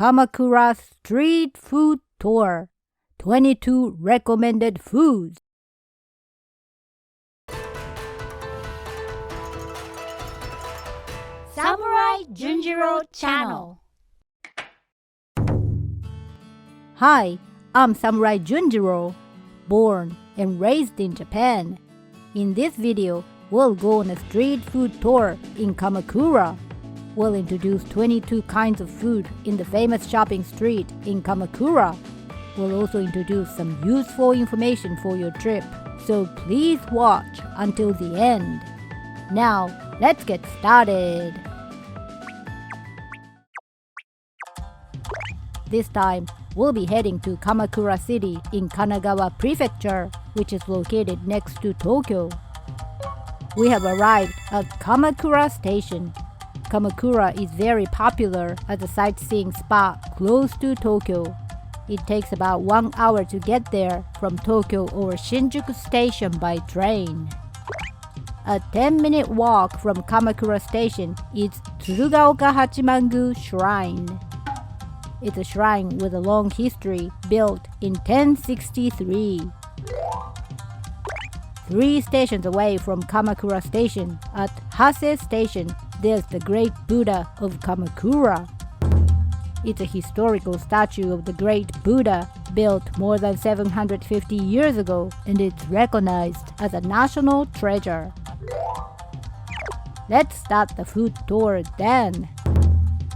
Kamakura Street Food Tour. 22 recommended foods. Samurai Junjiro Channel. Hi, I'm Samurai Junjiro, born and raised in Japan. In this video, we'll go on a street food tour in Kamakura. We'll introduce 22 kinds of food in the famous shopping street in Kamakura. We'll also introduce some useful information for your trip, so please watch until the end. Now, let's get started. This time, we'll be heading to Kamakura City in Kanagawa Prefecture, which is located next to Tokyo. We have arrived at Kamakura Station. Kamakura is very popular as a sightseeing spot close to Tokyo. It takes about 1 hour to get there from Tokyo over Shinjuku Station by train. A 10-minute walk from Kamakura Station is Tsurugaoka Hachimangu Shrine. It's a shrine with a long history, built in 1063. 3 stations away from Kamakura Station, at Hase Station, there's the Great Buddha of Kamakura. It's a historical statue of the Great Buddha, built more than 750 years ago, and it's recognized as a national treasure. Let's start the food tour then.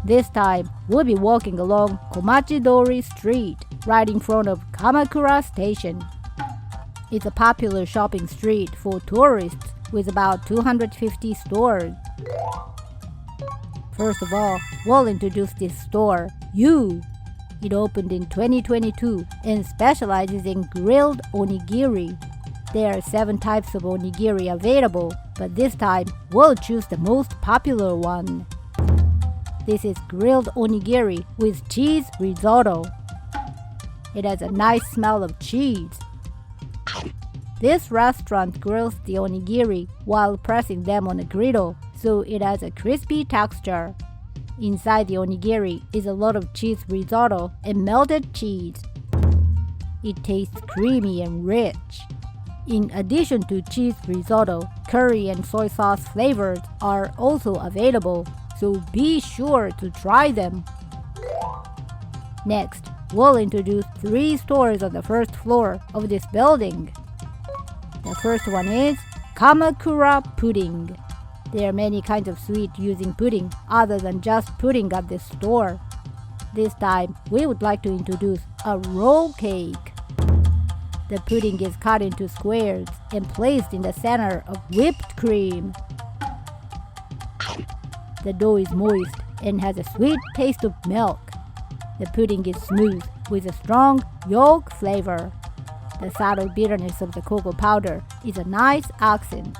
This time, we'll be walking along Komachi-dori Street, right in front of Kamakura Station. It's a popular shopping street for tourists with about 250 stores. First of all, we'll introduce this store, Yu. It opened in 2022 and specializes in grilled onigiri. There are 7 types of onigiri available, but this time we'll choose the most popular one. This is grilled onigiri with cheese risotto. It has a nice smell of cheese. This restaurant grills the onigiri while pressing them on a griddle, so it has a crispy texture. Inside the onigiri is a lot of cheese risotto and melted cheese. It tastes creamy and rich. In addition to cheese risotto, curry and soy sauce flavors are also available, so be sure to try them. Next, we'll introduce 3 stores on the first floor of this building. The first one is Kamakura Pudding. There are many kinds of sweet using pudding other than just pudding at this store. This time, we would like to introduce a roll cake. The pudding is cut into squares and placed in the center of whipped cream. The dough is moist and has a sweet taste of milk. The pudding is smooth with a strong yolk flavor. The subtle bitterness of the cocoa powder is a nice accent.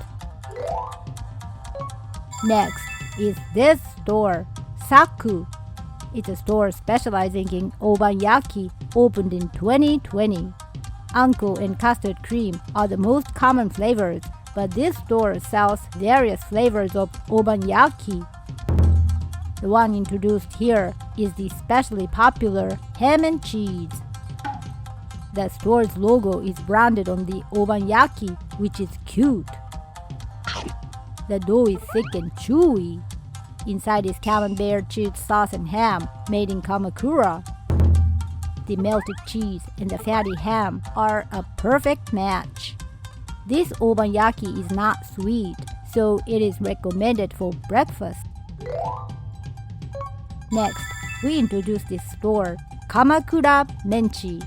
Next is this store, SAKU. It's a store specializing in obanyaki, opened in 2020. Anko and custard cream are the most common flavors, but this store sells various flavors of obanyaki. The one introduced here is the especially popular ham and cheese. The store's logo is branded on the obanyaki, which is cute. The dough is thick and chewy. Inside is camembert cheese sauce and ham, made in Kamakura. The melted cheese and the fatty ham are a perfect match. This obanyaki is not sweet, so it is recommended for breakfast. Next, we introduce this store, Kamakura Menchi.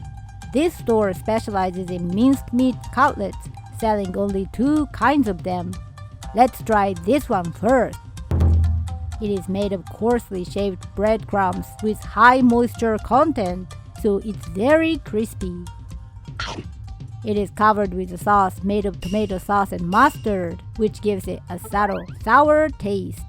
This store specializes in minced meat cutlets, selling only 2 kinds of them. Let's try this one first. It is made of coarsely shaved breadcrumbs with high moisture content, so it's very crispy. It is covered with a sauce made of tomato sauce and mustard, which gives it a subtle sour taste.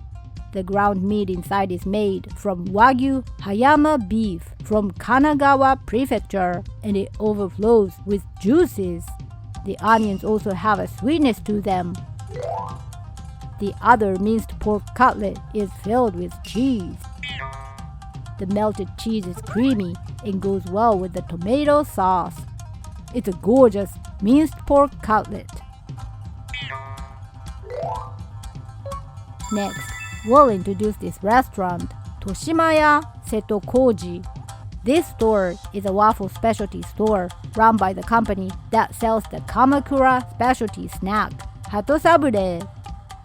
The ground meat inside is made from Wagyu Hayama beef from Kanagawa Prefecture, and it overflows with juices. The onions also have a sweetness to them. The other minced pork cutlet is filled with cheese. The melted cheese is creamy and goes well with the tomato sauce. It's a gorgeous minced pork cutlet. Next, we'll introduce this restaurant, Toshimaya Setokoji. This store is a waffle specialty store run by the company that sells the Kamakura specialty snack, Hatosabure.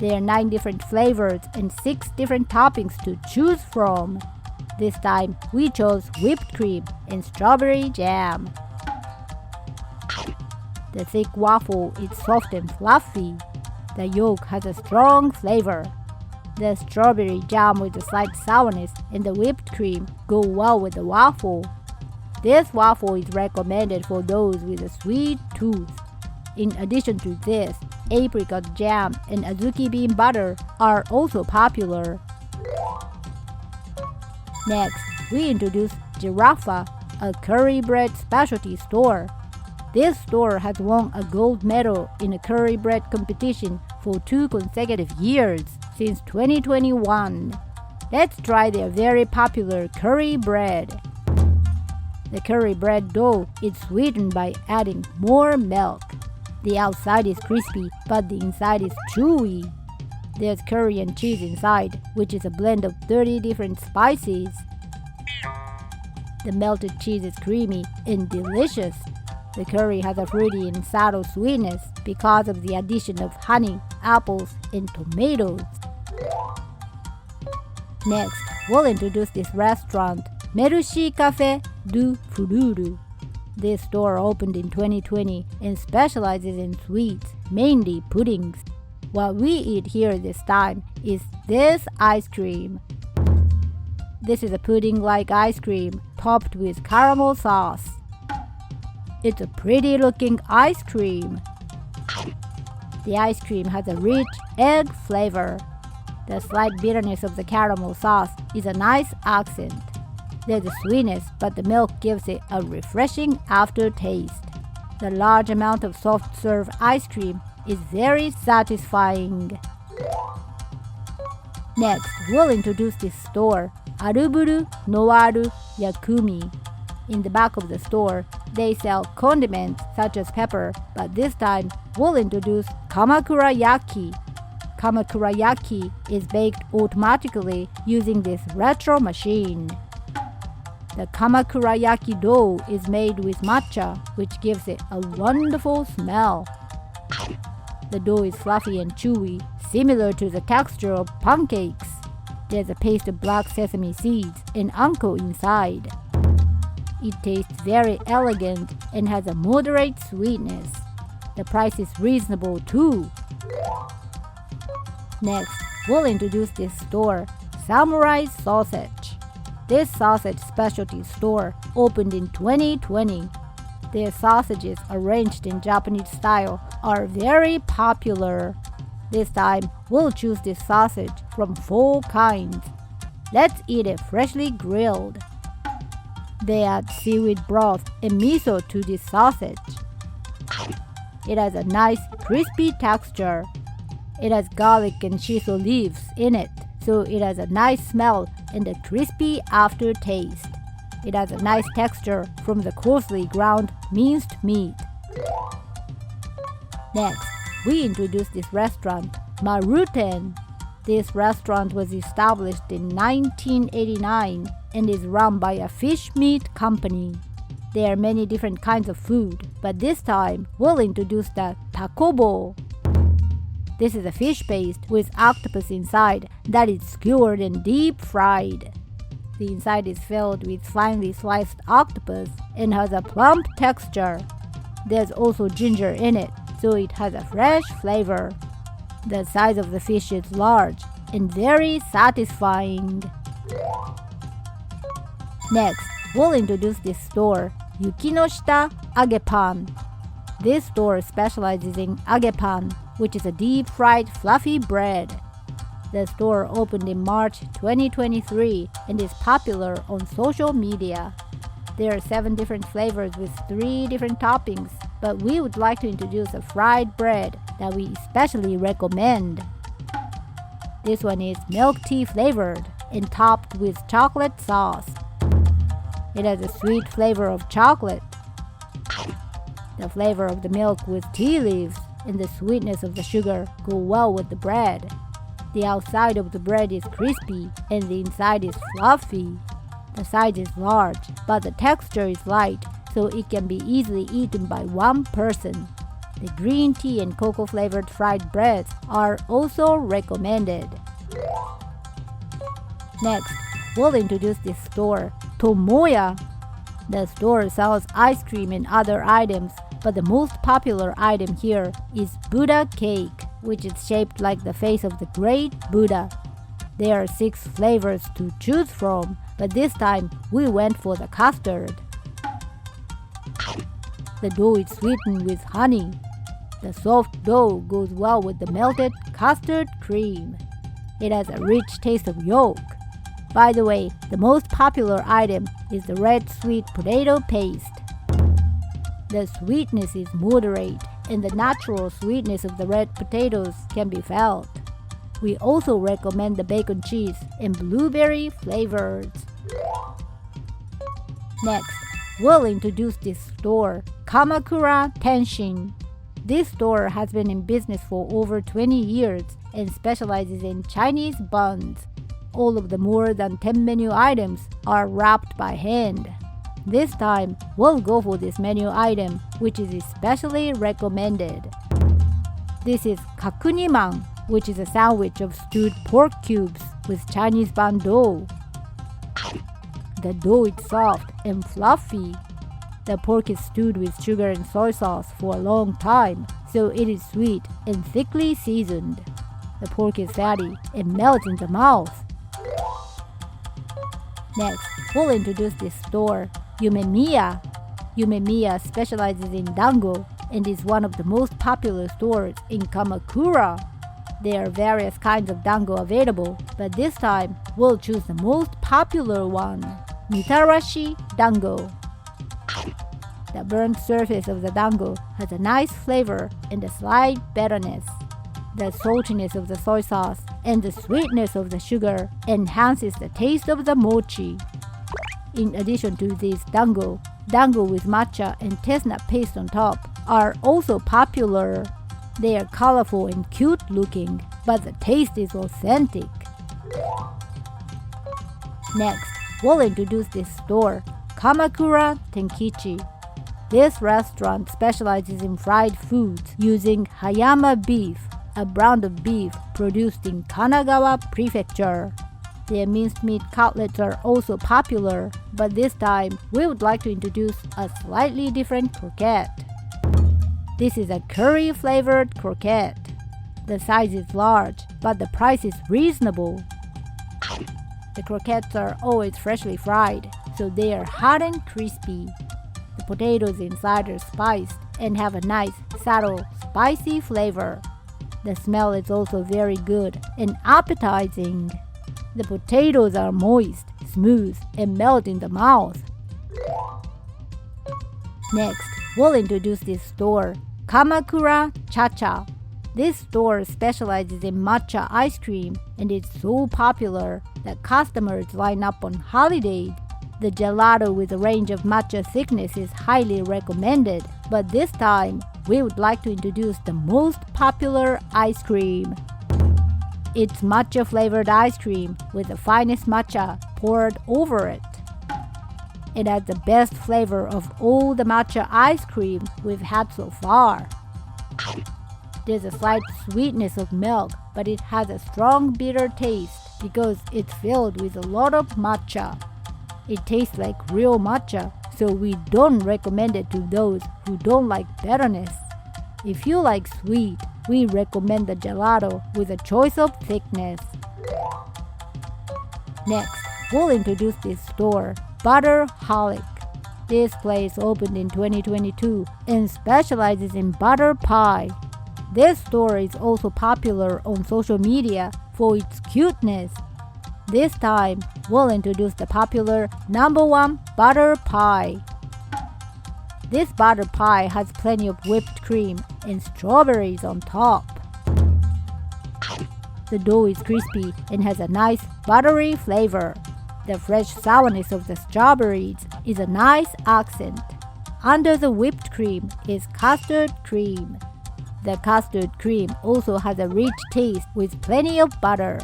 There are 9 different flavors and 6 different toppings to choose from. This time, we chose whipped cream and strawberry jam. The thick waffle is soft and fluffy. The yolk has a strong flavor. The strawberry jam with a slight sourness and the whipped cream go well with the waffle. This waffle is recommended for those with a sweet tooth. In addition to this, apricot jam and azuki bean butter are also popular. Next, we introduce Giraffa, a curry bread specialty store. This store has won a gold medal in a curry bread competition for 2 consecutive years since 2021. Let's try their very popular curry bread. The curry bread dough is sweetened by adding more milk. The outside is crispy, but the inside is chewy. There's curry and cheese inside, which is a blend of 30 different spices. The melted cheese is creamy and delicious. The curry has a fruity and subtle sweetness because of the addition of honey, apples, and tomatoes. Next, we'll introduce this restaurant, Merci Cafe du Fururu. This store opened in 2020 and specializes in sweets, mainly puddings. What we eat here this time is this ice cream. This is a pudding-like ice cream topped with caramel sauce. It's a pretty looking ice cream. The ice cream has a rich egg flavor. The slight bitterness of the caramel sauce is a nice accent. There's a sweetness, but the milk gives it a refreshing aftertaste. The large amount of soft serve ice cream is very satisfying. Next, we'll introduce this store, Arbre, Noir, YAKUMI. In the back of the store, they sell condiments such as pepper, but this time we'll introduce Kamakura Yaki. Kamakura Yaki is baked automatically using this retro machine. The Kamakura Yaki dough is made with matcha, which gives it a wonderful smell. The dough is fluffy and chewy, similar to the texture of pancakes. There's a paste of black sesame seeds and anko inside. It tastes very elegant and has a moderate sweetness. The price is reasonable too. Next, we'll introduce this store, Samurai Sausage. This sausage specialty store opened in 2020. Their sausages arranged in Japanese style are very popular. This time, we'll choose this sausage from 4 kinds. Let's eat it freshly grilled. They add seaweed broth and miso to this sausage. It has a nice crispy texture. It has garlic and shiso leaves in it, so it has a nice smell and a crispy aftertaste. It has a nice texture from the coarsely ground minced meat. Next, we introduce this restaurant, Maruten. This restaurant was established in 1989 and is run by a fish meat company. There are many different kinds of food, but this time we'll introduce the takobo. This is a fish paste with octopus inside that is skewered and deep fried. The inside is filled with finely sliced octopus and has a plump texture. There's also ginger in it, so it has a fresh flavor. The size of the fish is large and very satisfying. Next, we'll introduce this store, Yukinoshita Agepan. This store specializes in agepan, which is a deep-fried fluffy bread. The store opened in March 2023 and is popular on social media. There are 7 different flavors with 3 different toppings, but we would like to introduce a fried bread that we especially recommend. This one is milk tea flavored and topped with chocolate sauce. It has a sweet flavor of chocolate. The flavor of the milk with tea leaves and the sweetness of the sugar go well with the bread. The outside of the bread is crispy and the inside is fluffy. The size is large, but the texture is light, so it can be easily eaten by one person. The green tea and cocoa flavored fried breads are also recommended. Next, we'll introduce this store, Tomoya. The store sells ice cream and other items, but the most popular item here is Buddha cake, which is shaped like the face of the great Buddha. There are 6 flavors to choose from, but this time we went for the custard. The dough is sweetened with honey. The soft dough goes well with the melted custard cream. It has a rich taste of yolk. By the way, the most popular item is the red sweet potato paste. The sweetness is moderate, and the natural sweetness of the red potatoes can be felt. We also recommend the bacon cheese and blueberry flavors. Next, we'll introduce this store, Kamakura Tenshin. This store has been in business for over 20 years and specializes in Chinese buns. All of the more than 10 menu items are wrapped by hand. This time, we'll go for this menu item, which is especially recommended. This is kakuniman, which is a sandwich of stewed pork cubes with Chinese bun dough. The dough is soft and fluffy. The pork is stewed with sugar and soy sauce for a long time, so it is sweet and thickly seasoned. The pork is fatty and melts in the mouth. Next, we'll introduce this store, Yumemiya. Yumemiya specializes in dango and is one of the most popular stores in Kamakura. There are various kinds of dango available, but this time we'll choose the most popular one, mitarashi dango. The burnt surface of the dango has a nice flavor and a slight bitterness. The saltiness of the soy sauce and the sweetness of the sugar enhances the taste of the mochi. In addition to this dango with matcha and chestnut paste on top are also popular. They are colorful and cute looking, but the taste is authentic. Next, we'll introduce this store, Kamakura Tenkichi. This restaurant specializes in fried foods using Hayama beef, a brand of beef produced in Kanagawa Prefecture. Their minced meat cutlets are also popular, but this time we would like to introduce a slightly different croquette. This is a curry-flavored croquette. The size is large, but the price is reasonable. The croquettes are always freshly fried, so they are hot and crispy. The potatoes inside are spiced and have a nice, subtle, spicy flavor. The smell is also very good and appetizing. The potatoes are moist, smooth, and melt in the mouth. Next, we'll introduce this store, Kamakura CHACHA. This store specializes in matcha ice cream and is so popular that customers line up on holidays. The gelato with a range of matcha thickness is highly recommended, but this time we would like to introduce the most popular ice cream. It's matcha flavored ice cream with the finest matcha poured over it. It has the best flavor of all the matcha ice cream we've had so far. There's a slight sweetness of milk, but it has a strong bitter taste because it's filled with a lot of matcha. It tastes like real matcha, so we don't recommend it to those who don't like bitterness. If you like sweet, we recommend the gelato with a choice of thickness. Next, we'll introduce this store, HOLIC. This place opened in 2022 and specializes in butter pie. This store is also popular on social media for its cuteness. This time, we'll introduce the popular #1 butter pie. This butter pie has plenty of whipped cream and strawberries on top. The dough is crispy and has a nice buttery flavor. The fresh sourness of the strawberries is a nice accent. Under the whipped cream is custard cream. The custard cream also has a rich taste with plenty of butter.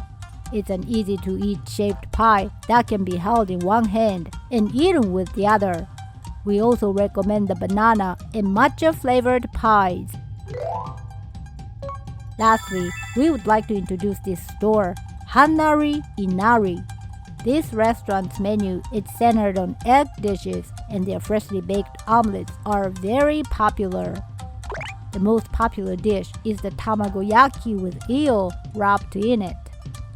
It's an easy-to-eat shaped pie that can be held in one hand and eaten with the other. We also recommend the banana and matcha-flavored pies. Lastly, we would like to introduce this store, Hannari Inari. This restaurant's menu is centered on egg dishes, and their freshly baked omelets are very popular. The most popular dish is the tamagoyaki with eel wrapped in it.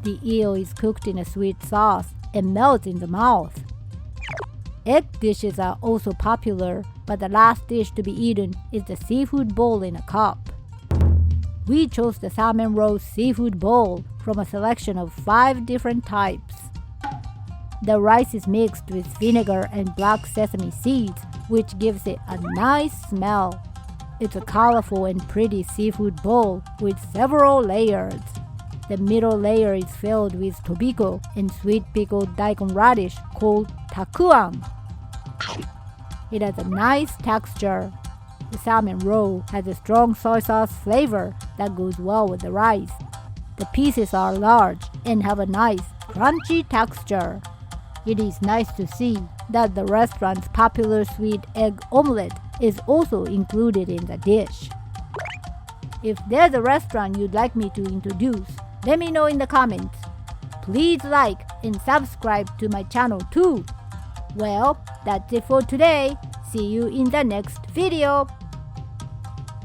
The eel is cooked in a sweet sauce and melts in the mouth. Egg dishes are also popular, but the last dish to be eaten is the seafood bowl in a cup. We chose the salmon roast seafood bowl from a selection of 5 different types. The rice is mixed with vinegar and black sesame seeds, which gives it a nice smell. It's a colorful and pretty seafood bowl with several layers. The middle layer is filled with tobiko and sweet pickled daikon radish called takuan. It has a nice texture. The salmon roll has a strong soy sauce flavor that goes well with the rice. The pieces are large and have a nice, crunchy texture. It is nice to see that the restaurant's popular sweet egg omelette is also included in the dish. If there's a restaurant you'd like me to introduce, let me know in the comments. Please like and subscribe to my channel too. Well, that's it for today. See you in the next video.